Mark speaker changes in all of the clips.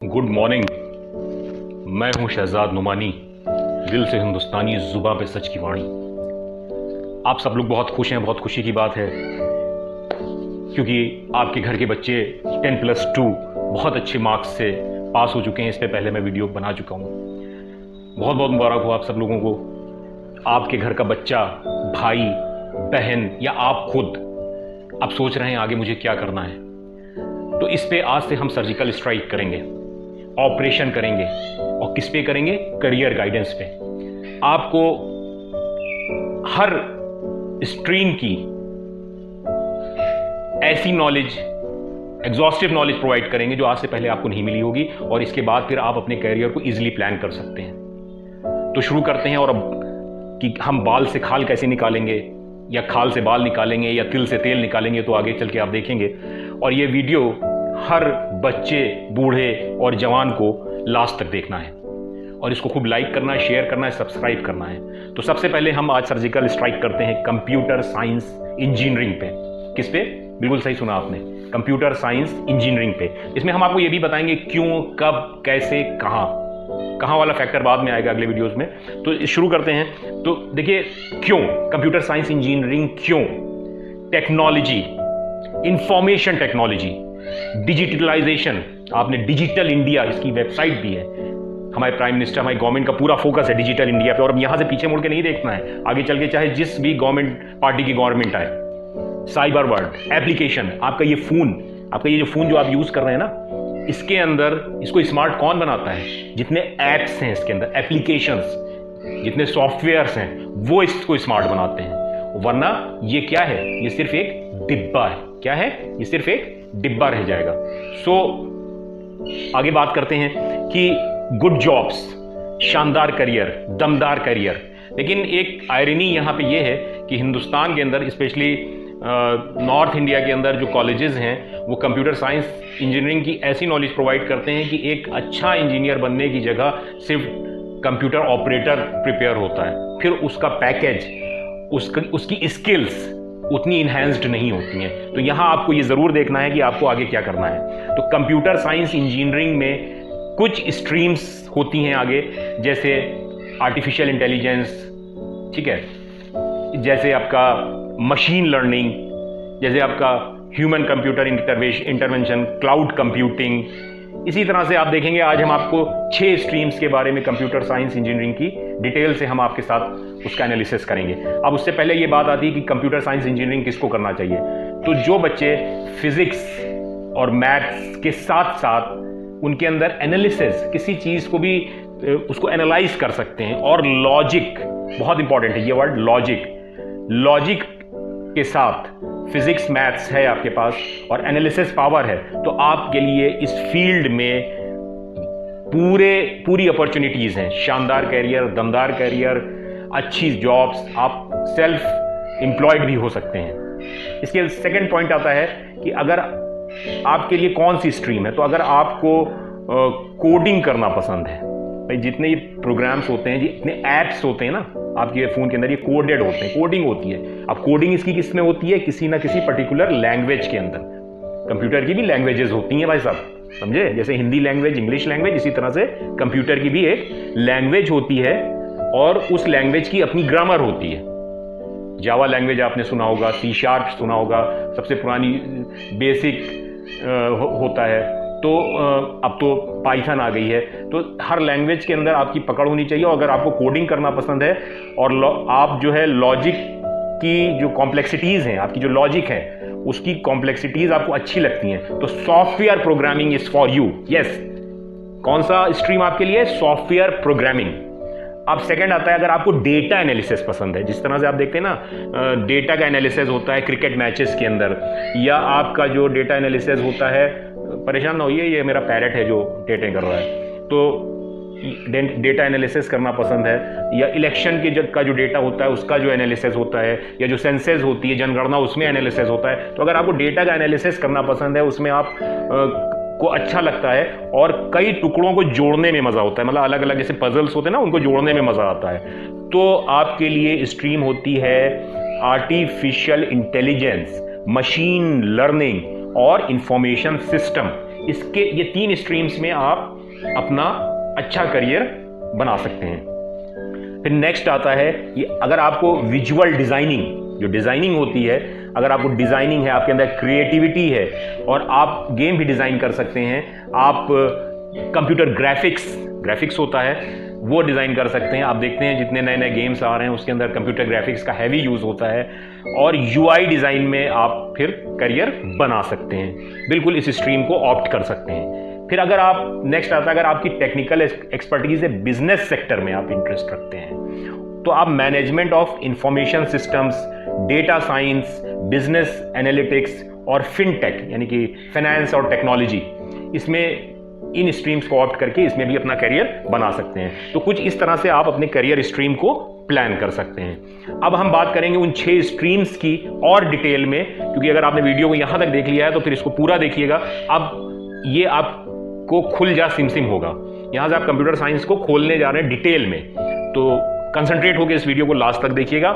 Speaker 1: Good morning. मैं हूं शहजाद नुमानी, दिल से हिंदुस्तानी, जुबां पे सच की वाणी। आप सब लोग बहुत खुश हैं, बहुत खुशी की बात है, क्योंकि आपके घर के बच्चे 10+2 बहुत अच्छे मार्क्स से पास हो चुके हैं। इस पे पहले मैं वीडियो बना चुका हूं। बहुत बहुत मुबारक हो आप सब लोगों को। आपके घर का बच्चा, भाई, बहन या आप खुद अब सोच रहे हैं आगे मुझे क्या करना है, तो इस पे आज से हम सर्जिकल स्ट्राइक करेंगे, ऑपरेशन करेंगे। और किस पे करेंगे? करियर गाइडेंस पे। आपको हर स्ट्रीम की ऐसी नॉलेज, एग्जॉस्टिव नॉलेज प्रोवाइड करेंगे जो आज से पहले आपको नहीं मिली होगी, और इसके बाद फिर आप अपने करियर को इजीली प्लान कर सकते हैं। तो शुरू करते हैं। और अब कि हम बाल से खाल कैसे निकालेंगे, या खाल से बाल निकालेंगे, या तिल से तेल निकालेंगे, तो आगे चल के आप देखेंगे। और ये वीडियो हर बच्चे, बूढ़े और जवान को लास्ट तक देखना है, और इसको खूब लाइक करना है, शेयर करना है, सब्सक्राइब करना है। तो सबसे पहले हम आज सर्जिकल स्ट्राइक करते हैं कंप्यूटर साइंस इंजीनियरिंग पे। किस पे? बिल्कुल सही सुना आपने, कंप्यूटर साइंस इंजीनियरिंग पे। इसमें हम आपको ये भी बताएंगे क्यों, कब, कैसे, कहाँ वाला फैक्टर बाद में आएगा अगले वीडियोस में। तो शुरू करते हैं। तो देखिए, क्यों कंप्यूटर साइंस इंजीनियरिंग? क्यों? Technology, information technology, digitalization. आपने डिजिटल इंडिया, इसकी वेबसाइट भी है। हमारे प्राइम मिनिस्टर, हमारी गवर्नमेंट का पूरा फोकस है डिजिटल इंडिया पे। और अब यहां से पीछे मुड़ के नहीं देखना है, आगे चल के चाहे जिस भी गवर्नमेंट पार्टी की गवर्नमेंट आए। साइबर वर्ल्ड, एप्लीकेशन, आपका ये फोन, आपका ये जो फोन जो आप यूज कर रहे हैं ना, इसके अंदर इसको स्मार्ट कौन बनाता है? जितने एप्स हैं इसके अंदर, एप्लीकेशंस, जितने सॉफ्टवेयर्स हैं, वो इसको स्मार्ट बनाते हैं। वरना ये क्या है? ये सिर्फ एक डिब्बा है। क्या है? ये सिर्फ एक डिब्बा रह जाएगा। आगे बात करते हैं कि गुड जॉब्स, शानदार करियर, दमदार करियर। लेकिन एक आयरनी यहां पे ये है कि हिंदुस्तान के अंदर, स्पेशली नॉर्थ इंडिया के अंदर जो कॉलेजेस हैं, वो कंप्यूटर साइंस इंजीनियरिंग की ऐसी नॉलेज प्रोवाइड करते हैं कि एक अच्छा इंजीनियर बनने की जगह सिर्फ कंप्यूटर ऑपरेटर प्रिपेयर होता है। फिर उसका पैकेज, उसकी स्किल्स उतनी इन्हेंस्ड नहीं होती हैं। तो यहां आपको ये जरूर देखना है कि आपको आगे क्या करना है। तो कंप्यूटर साइंस इंजीनियरिंग में कुछ स्ट्रीम्स होती हैं आगे, जैसे आर्टिफिशियल इंटेलिजेंस, ठीक है, जैसे आपका मशीन लर्निंग, जैसे आपका human computer intervention, cloud computing. इसी तरह से आप देखेंगे आज हम आपको 6 स्ट्रीम्स के बारे में कंप्यूटर साइंस इंजीनियरिंग की डिटेल से हम आपके साथ उसका एनालिसिस करेंगे। अब उससे पहले ये बात आती है कि कंप्यूटर साइंस इंजीनियरिंग किसको करना चाहिए। तो जो बच्चे फिजिक्स और मैथ्स के साथ साथ उनके अंदर एनालिसिस, किसी चीज को भी उसको एनालाइज कर सकते हैं, और लॉजिक, बहुत इंपॉर्टेंट है ये वर्ड, लॉजिक के साथ फिजिक्स मैथ्स है आपके पास और एनालिसिस पावर है, तो आपके लिए इस फील्ड में पूरी अपॉर्चुनिटीज हैं। शानदार कैरियर, दमदार कैरियर, अच्छी जॉब्स, आप सेल्फ एम्प्लॉयड भी हो सकते हैं। इसके सेकंड पॉइंट आता है कि अगर आपके लिए कौन सी स्ट्रीम है। तो अगर आपको कोडिंग करना पसंद है, भाई जितने ये प्रोग्राम्स होते हैं, जितने ऐप्स होते हैं ना आपके फ़ोन के अंदर, ये कोडेड होते हैं, कोडिंग होती है। अब कोडिंग इसकी किस में होती है? किसी ना किसी पर्टिकुलर लैंग्वेज के अंदर। कंप्यूटर की भी लैंग्वेजेस होती हैं भाई साहब, समझे? जैसे हिंदी लैंग्वेज, इंग्लिश लैंग्वेज, इसी तरह से कंप्यूटर की भी एक लैंग्वेज होती है, और उस लैंग्वेज की अपनी ग्रामर होती है। जावा लैंग्वेज आपने सुना होगा, C# सुना होगा, सबसे पुरानी बेसिक होता है। तो अब तो पाइथन आ गई है। तो हर लैंग्वेज के अंदर आपकी पकड़ होनी चाहिए। और अगर आपको कोडिंग करना पसंद है, और आप जो है लॉजिक की जो कॉम्प्लेक्सिटीज़ हैं, आपकी जो लॉजिक है उसकी कॉम्प्लेक्सिटीज़ आपको अच्छी लगती हैं, तो software programming is for you. Yes, कौन सा स्ट्रीम आपके लिए? Software programming. अब सेकंड आता है, अगर आपको डेटा एनालिसिस पसंद है, जिस तरह से आप देखते हैं ना डेटा का एनालिसिस होता है क्रिकेट मैचेस के अंदर, या आपका जो डेटा एनालिसिस होता है, परेशान ना होइए, ये मेरा पैरेट है जो टेटे कर रहा है। तो डेटा एनालिसिस करना पसंद है, या इलेक्शन के का जो डेटा होता है उसका जो एनालिसिस होता है, या जो सेंसस होती है, जनगणना, उसमें एनालिसिस होता है। तो अगर आपको डेटा का एनालिसिस करना पसंद है, उसमें आप को अच्छा लगता है, और कई टुकड़ों को जोड़ने में मजा होता है, मतलब अलग अलग जैसे पजल्स होते हैं ना, उनको जोड़ने में मजा आता है, तो आपके लिए स्ट्रीम होती है आर्टिफिशियल इंटेलिजेंस, मशीन लर्निंग और इंफॉर्मेशन सिस्टम। ये 3 स्ट्रीम्स में आप अपना अच्छा करियर बना सकते हैं। फिर नेक्स्ट आता है कि अगर आपको विजुअल डिजाइनिंग, जो डिजाइनिंग होती है, अगर आपको डिजाइनिंग है, आपके अंदर क्रिएटिविटी है और आप गेम भी डिजाइन कर सकते हैं, आप कंप्यूटर ग्राफिक्स होता है वो डिजाइन कर सकते हैं। आप देखते हैं जितने नए नए गेम्स आ रहे हैं उसके अंदर कंप्यूटर ग्राफिक्स का हैवी यूज होता है, और यूआई डिजाइन में आप फिर करियर बना सकते हैं। बिल्कुल इस स्ट्रीम को ऑप्ट कर सकते हैं। फिर अगर आप नेक्स्ट आता है, अगर आपकी टेक्निकल एक्सपर्टीज है, बिजनेस सेक्टर में आप इंटरेस्ट रखते हैं, तो आप management of information systems, data science, business analytics और फिनटेक यानी कि फाइनेंस और टेक्नोलॉजी, इसमें इन स्ट्रीम्स को ऑप्ट करके इसमें भी अपना करियर बना सकते हैं। तो कुछ इस तरह से आप अपने करियर स्ट्रीम को प्लान कर सकते हैं। अब हम बात करेंगे उन 6 स्ट्रीम्स की और डिटेल में, क्योंकि अगर आपने वीडियो को यहां तक देख लिया है तो फिर इसको पूरा देखिएगा। अब ये आपको खुल जा सिम होगा, यहां से आप कंप्यूटर साइंस को खोलने जा रहे हैं डिटेल में, तो कंसंट्रेट होकर इस वीडियो को लास्ट तक देखिएगा।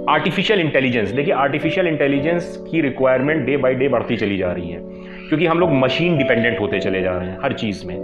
Speaker 1: आर्टिफिशियल इंटेलिजेंस, देखिए आर्टिफिशियल इंटेलिजेंस की रिक्वायरमेंट डे बाय डे बढ़ती चली जा रही है, क्योंकि हम लोग मशीन डिपेंडेंट होते चले जा रहे हैं हर चीज़ में।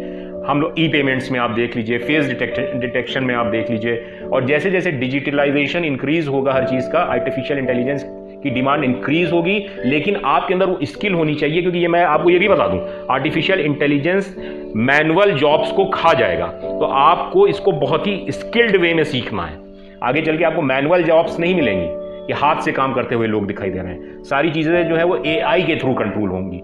Speaker 1: हम लोग ई पेमेंट्स में आप देख लीजिए, फेस डिटेक्शन में आप देख लीजिए, और जैसे जैसे डिजिटलाइजेशन इंक्रीज होगा हर चीज़ का, आर्टिफिशियल इंटेलिजेंस की डिमांड इंक्रीज होगी। लेकिन आपके अंदर वो स्किल होनी चाहिए, क्योंकि ये मैं आपको ये भी बता दूं, आर्टिफिशियल इंटेलिजेंस मैनुअल जॉब्स को खा जाएगा, तो आपको इसको बहुत ही स्किल्ड वे में सीखना है। आगे चल के आपको मैनुअल जॉब्स नहीं मिलेंगी कि हाथ से काम करते हुए लोग दिखाई दे रहे हैं। सारी चीज़ें जो है वो एआई के थ्रू कंट्रोल होंगी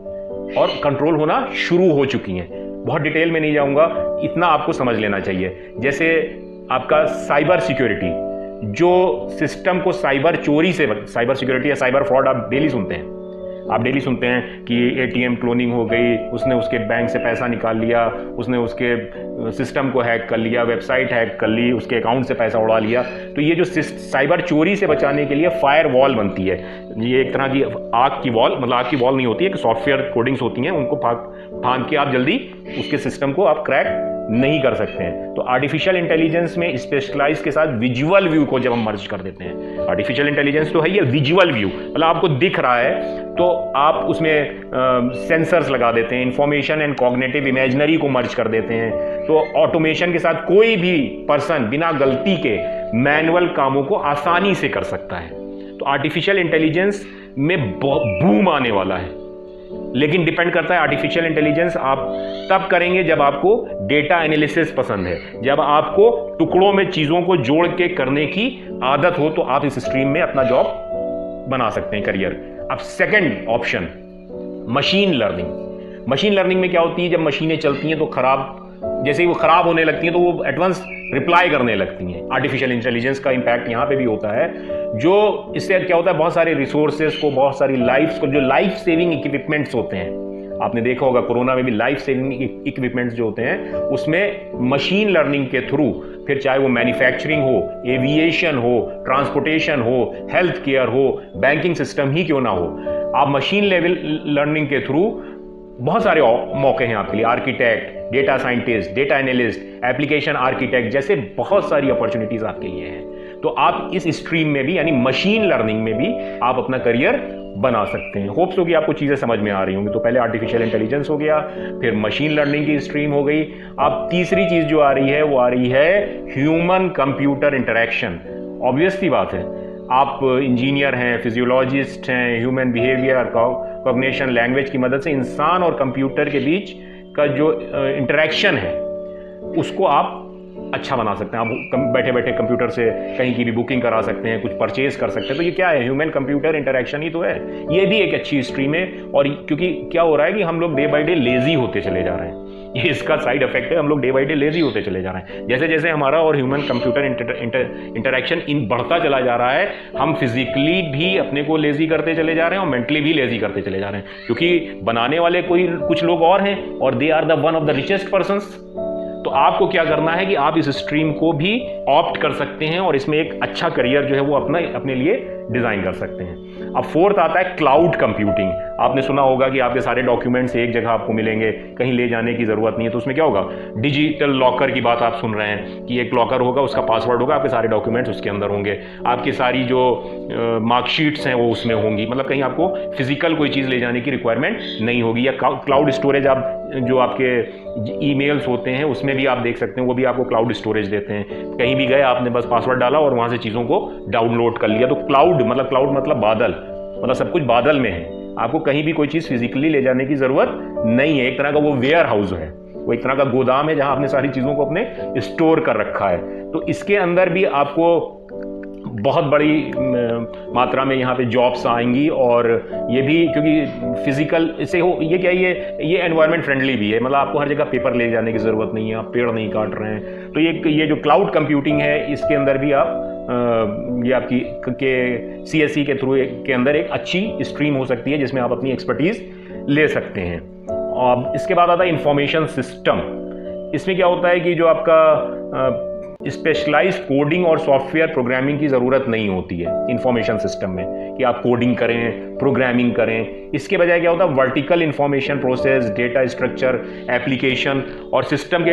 Speaker 1: और कंट्रोल होना शुरू हो चुकी हैं। बहुत डिटेल में नहीं जाऊंगा, इतना आपको समझ लेना चाहिए। जैसे आपका साइबर सिक्योरिटी, जो सिस्टम को साइबर चोरी से, साइबर सिक्योरिटी या साइबर फ्रॉड आप डेली सुनते हैं, कि एटीएम क्लोनिंग हो गई, उसने उसके बैंक से पैसा निकाल लिया, उसने उसके सिस्टम को हैक कर लिया, वेबसाइट हैक कर ली, उसके अकाउंट से पैसा उड़ा लिया। तो ये जो साइबर चोरी से बचाने के लिए फायर वॉल बनती है, ये एक तरह की आग की वॉल, मतलब आग की वॉल नहीं होती है, कि सॉफ्टवेयर कोडिंग्स होती हैं, उनको फांद के आप जल्दी उसके सिस्टम को आप क्रैक नहीं कर सकते हैं। तो आर्टिफिशियल इंटेलिजेंस में स्पेशलाइज के साथ विजुअल व्यू को जब हम मर्ज कर देते हैं, आर्टिफिशियल इंटेलिजेंस तो है ये विजुअल व्यू, मतलब आपको दिख रहा है तो आप उसमें सेंसर्स लगा देते हैं, इंफॉर्मेशन एंड कॉग्निटिव इमेजिनरी को मर्ज कर देते हैं, तो ऑटोमेशन के साथ कोई भी पर्सन बिना गलती के मैनुअल कामों को आसानी से कर सकता है। तो आर्टिफिशियल इंटेलिजेंस में बूम आने वाला है, लेकिन डिपेंड करता है आर्टिफिशियल इंटेलिजेंस आप तब करेंगे जब आपको डेटा एनालिसिस पसंद है, जब आपको टुकड़ों में चीजों को जोड़ के करने की आदत हो, तो आप इस स्ट्रीम में अपना जॉब बना सकते हैं, करियर। अब second option, machine learning. Machine learning में क्या होती है, जब मशीनें चलती हैं तो जैसे ही वो खराब होने लगती हैं तो वो एडवांस रिप्लाई करने लगती हैं। आर्टिफिशियल इंटेलिजेंस का इंपैक्ट यहाँ पे भी होता है, जो इससे क्या होता है, बहुत सारे रिसोर्सेज को, बहुत सारी लाइफ्स को, जो लाइफ सेविंग इक्विपमेंट्स होते हैं, आपने देखा होगा कोरोना में भी लाइफ सेविंग इक्विपमेंट्स जो होते हैं, उसमें मशीन लर्निंग के थ्रू, फिर चाहे वो मैन्युफैक्चरिंग हो, एविएशन हो, ट्रांसपोर्टेशन हो, हेल्थ केयर हो, बैंकिंग सिस्टम ही क्यों ना हो, आप मशीन लेवल लर्निंग के थ्रू बहुत सारे मौके हैं आपके लिए। Architect, data scientist, data analyst, application architect जैसे बहुत सारी अपॉर्चुनिटीज आपके लिए हैं। तो आप इस स्ट्रीम में भी, यानी मशीन लर्निंग में भी आप अपना करियर बना सकते हैं। होप्स होगी आपको चीजें समझ में आ रही होंगी। तो पहले आर्टिफिशियल इंटेलिजेंस हो गया, फिर मशीन लर्निंग की स्ट्रीम हो गई। अब तीसरी चीज जो आ रही है वो आ रही है ह्यूमन कंप्यूटर इंटरेक्शन। ऑब्वियस सी बात है, आप इंजीनियर हैं, फिजियोलॉजिस्ट हैं, ह्यूमन बिहेवियर, कॉग्निशन, लैंग्वेज की मदद से इंसान और कंप्यूटर के बीच का जो इंटरेक्शन है उसको आप अच्छा बना सकते हैं। आप बैठे बैठे कंप्यूटर से कहीं की भी बुकिंग करा सकते हैं, कुछ परचेज कर सकते हैं। तो ये क्या है, ह्यूमन कंप्यूटर इंटरेक्शन ही तो है। ये भी एक अच्छी स्ट्रीम है, और क्योंकि क्या हो रहा है कि हम लोग डे बाय डे लेजी होते चले जा रहे हैं, ये इसका साइड इफेक्ट है। हम लोग डे बाय डे लेजी होते चले जा रहे हैं। जैसे जैसे हमारा और ह्यूमन कंप्यूटर इंटरेक्शन बढ़ता चला जा रहा है, हम फिजिकली भी अपने को लेजी करते चले जा रहे हैं और मेंटली भी लेजी करते चले जा रहे हैं, क्योंकि बनाने वाले कुछ लोग और हैं, और they are the one of the richest persons. तो आपको क्या करना है कि आप इस स्ट्रीम को भी ऑप्ट कर सकते हैं और इसमें एक अच्छा करियर जो है वो अपने लिए डिज़ाइन कर सकते हैं। अब फोर्थ आता है क्लाउड कंप्यूटिंग। आपने सुना होगा कि आपके सारे डॉक्यूमेंट्स एक जगह आपको मिलेंगे, कहीं ले जाने की ज़रूरत नहीं है। तो उसमें क्या होगा, डिजिटल लॉकर की बात आप सुन रहे हैं कि एक लॉकर होगा, उसका पासवर्ड होगा, आपके सारे डॉक्यूमेंट्स उसके अंदर होंगे, आपकी सारी जो मार्कशीट्स हैं वो उसमें होंगी। मतलब कहीं आपको फिजिकल कोई चीज़ ले जाने की रिक्वायरमेंट नहीं होगी। या क्लाउड स्टोरेज, आप जो आपके ईमेल्स होते हैं उसमें भी आप देख सकते हैं, वो भी आपको क्लाउड स्टोरेज देते हैं। कहीं भी गए, आपने बस पासवर्ड डाला और वहाँ से चीज़ों को डाउनलोड कर लिया। तो क्लाउड मतलब बादल, मतलब सब कुछ बादल में है। आपको कहीं भी कोई चीज़ फिजिकली ले जाने की ज़रूरत नहीं है। एक तरह का वो वेयर हाउस है, वो एक तरह का गोदाम है जहाँ आपने सारी चीज़ों को अपने स्टोर कर रखा है। तो इसके अंदर भी आपको बहुत बड़ी मात्रा में यहाँ पे जॉब्स आएंगी। और ये भी क्योंकि फिजिकल इससे हो, ये क्या, ये एनवायरनमेंट फ्रेंडली भी है। मतलब आपको हर जगह पेपर ले जाने की ज़रूरत नहीं है, आप पेड़ नहीं काट रहे हैं। तो ये जो क्लाउड कंप्यूटिंग है, इसके अंदर भी आप ये आपकी के CSE के थ्रू के अंदर एक अच्छी स्ट्रीम हो सकती है जिसमें आप अपनी एक्सपर्टीज़ ले सकते हैं। और इसके बाद आता है इंफॉर्मेशन सिस्टम। इसमें क्या होता है कि जो आपका स्पेशलाइज्ड कोडिंग और सॉफ्टवेयर प्रोग्रामिंग की ज़रूरत नहीं होती है इंफॉर्मेशन सिस्टम में, कि आप कोडिंग करें, प्रोग्रामिंग करें। इसके बजाय क्या होता है, vertical information process, data structure, application और सिस्टम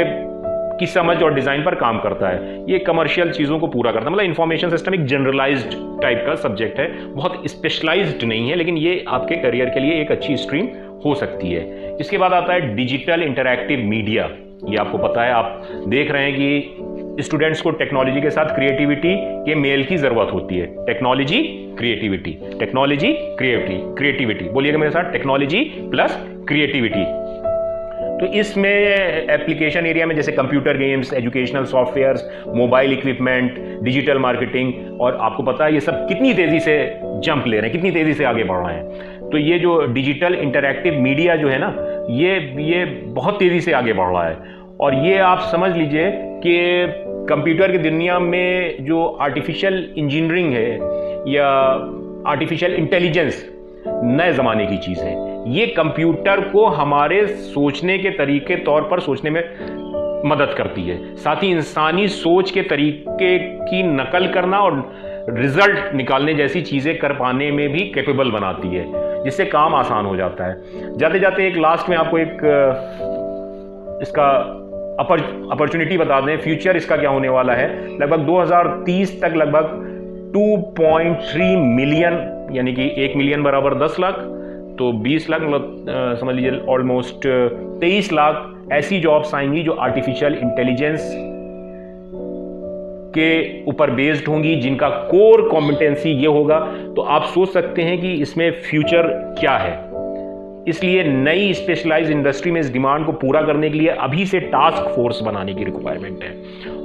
Speaker 1: की समझ और डिज़ाइन पर काम करता है। ये कमर्शियल चीज़ों को पूरा करता है। मतलब इंफॉर्मेशन सिस्टम एक जनरलाइज्ड टाइप का सब्जेक्ट है, बहुत स्पेशलाइज्ड नहीं है, लेकिन ये आपके करियर के लिए एक अच्छी स्ट्रीम हो सकती है। इसके बाद आता है डिजिटल इंटरैक्टिव मीडिया। ये आपको पता है, आप देख रहे हैं कि स्टूडेंट्स को टेक्नोलॉजी के साथ क्रिएटिविटी के मेल की ज़रूरत होती है। टेक्नोलॉजी क्रिएटिविटी, टेक्नोलॉजी क्रिएटिविटी, बोलिएगा मेरे साथ, टेक्नोलॉजी प्लस क्रिएटिविटी। तो इसमें एप्लीकेशन एरिया में जैसे computer games, educational softwares, mobile equipment, digital marketing, और आपको पता है ये सब कितनी तेज़ी से जंप ले रहे हैं, कितनी तेज़ी से आगे बढ़ रहे हैं। तो ये जो डिजिटल इंटरैक्टिव मीडिया जो है ना, ये बहुत तेज़ी से आगे बढ़ रहा है। और ये आप समझ लीजिए कि कंप्यूटर की दुनिया में जो आर्टिफिशियल इंजीनियरिंग है या आर्टिफिशियल इंटेलिजेंस नए ज़माने की चीज़ है। ये कंप्यूटर को हमारे सोचने के तरीके तौर पर सोचने में मदद करती है, साथ ही इंसानी सोच के तरीके की नकल करना और रिजल्ट निकालने जैसी चीज़ें कर पाने में भी कैपेबल बनाती है, जिससे काम आसान हो जाता है। जाते जाते एक लास्ट में आपको एक इसका अपॉर्चुनिटी बता दें, फ्यूचर इसका क्या होने वाला है। लगभग 2030 तक लगभग 2.3 मिलियन, यानी कि 1 मिलियन बराबर 10 लाख, तो 20 लाख, मतलब समझ लीजिए ऑलमोस्ट 23 लाख ऐसी जॉब्स आएंगी जो आर्टिफिशियल इंटेलिजेंस के ऊपर बेस्ड होंगी, जिनका कोर कॉम्पिटेंसी ये होगा। तो आप सोच सकते हैं कि इसमें फ्यूचर क्या है। इसलिए नई स्पेशलाइज्ड इंडस्ट्री में इस डिमांड को पूरा करने के लिए अभी से टास्क फोर्स बनाने की रिक्वायरमेंट है।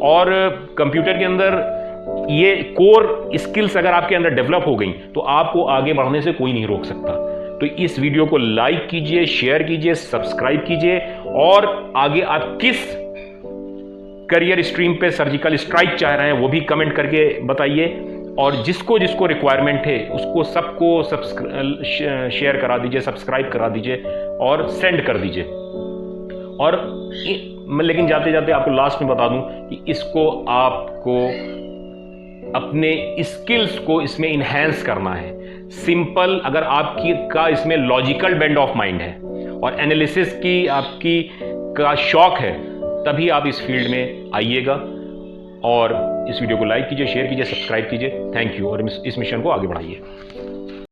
Speaker 1: और कंप्यूटर के अंदर ये कोर स्किल्स अगर आपके अंदर डेवलप हो गई तो आपको आगे बढ़ने से कोई नहीं रोक सकता। तो इस वीडियो को लाइक कीजिए, शेयर कीजिए, सब्सक्राइब कीजिए, और आगे आप किस करियर स्ट्रीम पे सर्जिकल स्ट्राइक चाह रहे हैं वो भी कमेंट करके बताइए। और जिसको जिसको रिक्वायरमेंट है उसको सबको शेयर करा दीजिए, सब्सक्राइब करा दीजिए और सेंड कर दीजिए। और लेकिन जाते जाते आपको लास्ट में बता दूं कि इसको आपको अपने स्किल्स को इसमें इन्हेंस करना है। सिंपल, अगर आपकी का इसमें लॉजिकल बेंड ऑफ माइंड है और एनालिसिस की आपकी का शौक है, तभी आप इस फील्ड में आइएगा। और इस वीडियो को लाइक कीजिए, शेयर कीजिए, सब्सक्राइब कीजिए। थैंक यू, और इस मिशन को आगे बढ़ाइए।